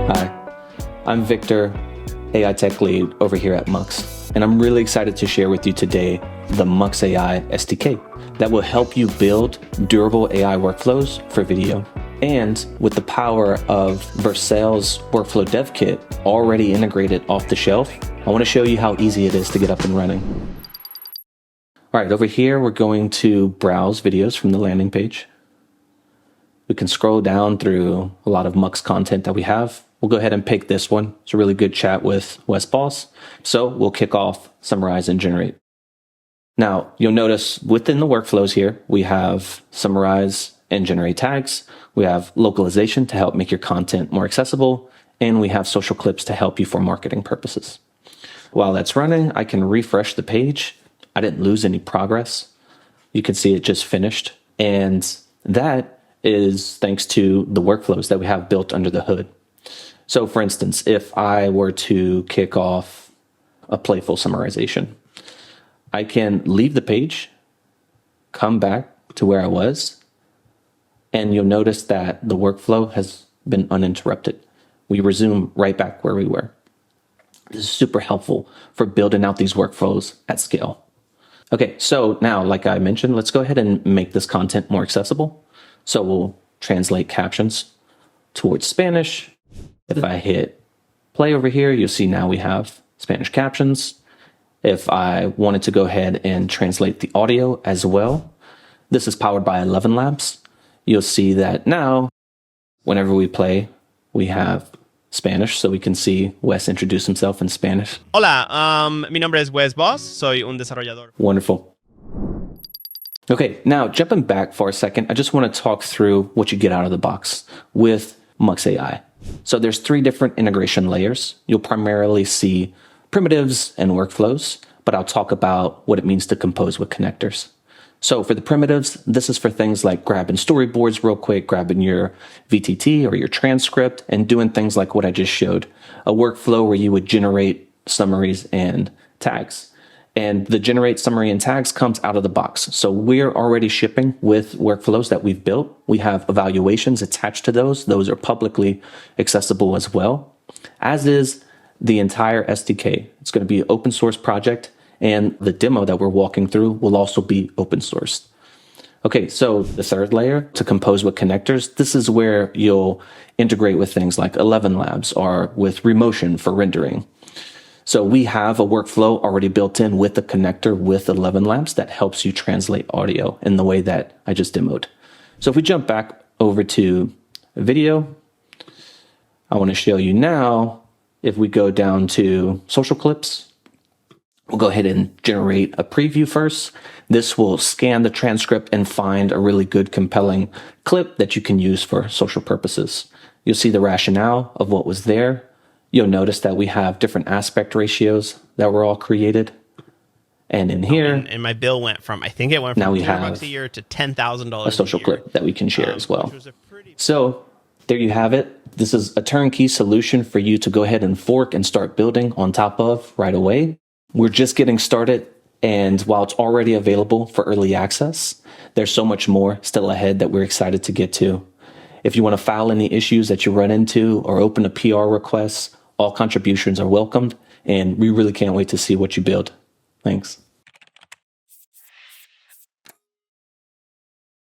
Hi, I'm Victor, AI Tech Lead over here at Mux, and I'm really excited to share with you today the Mux AI SDK that will help you build durable AI workflows for video. And with the power of Vercel's Workflow Dev Kit already integrated off the shelf, I want to show you how easy it is to get up and running. All right, over here, we're going to browse videos from the landing page. We can scroll down through a lot of Mux content that we have. We'll go ahead and pick this one. It's a really good chat with Wes Boss. So we'll kick off, summarize, and generate. Now, you'll notice within the workflows here, we have summarize and generate tags. We have localization to help make your content more accessible. And we have social clips to help you for marketing purposes. While that's running, I can refresh the page. I didn't lose any progress. You can see it just finished. And that is thanks to the workflows that we have built under the hood. So for instance, if I were to kick off a playful summarization, I can leave the page, come back to where I was, and you'll notice that the workflow has been uninterrupted. We resume right back where we were. This is super helpful for building out these workflows at scale. Okay, so now, like I mentioned, let's go ahead and make this content more accessible. So we'll translate captions towards Spanish. If I hit play over here, you'll see now we have Spanish captions. If I wanted to go ahead and translate the audio as well, this is powered by 11 Labs. You'll see that now, whenever we play, we have Spanish, so we can see Wes introduce himself in Spanish. Hola, mi nombre es Wes Boss, soy un desarrollador. Wonderful. Okay, now jumping back for a second, I just want to talk through what you get out of the box with Mux AI. So there's 3 different integration layers. You'll primarily see primitives and workflows, but I'll talk about what it means to compose with connectors. So for the primitives, this is for things like grabbing storyboards real quick, grabbing your VTT or your transcript, and doing things like what I just showed, a workflow where you would generate summaries and tags. And the generate summary and tags comes out of the box. So we're already shipping with workflows that we've built. We have evaluations attached to those. Those are publicly accessible as well, as is the entire SDK. It's going to be an open source project, and the demo that we're walking through will also be open sourced. Okay, so the 3rd layer, to compose with connectors, this is where you'll integrate with things like 11 Labs or with Remotion for rendering. So we have a workflow already built in with the connector with 11 Labs that helps you translate audio in the way that I just demoed. So if we jump back over to video, I want to show you now, if we go down to social clips, we'll go ahead and generate a preview first. This will scan the transcript and find a really good, compelling clip that you can use for social purposes. You'll see the rationale of what was there. You'll notice that we have different aspect ratios that were all created. And in here, and my bill went from, I think it went from $200 a year to $10,000 a social clip that we can share as well. So there you have it. This is a turnkey solution for you to go ahead and fork and start building on top of right away. We're just getting started. And while it's already available for early access, there's so much more still ahead that we're excited to get to. If you want to file any issues that you run into or open a PR request, all contributions are welcomed, and we really can't wait to see what you build. Thanks.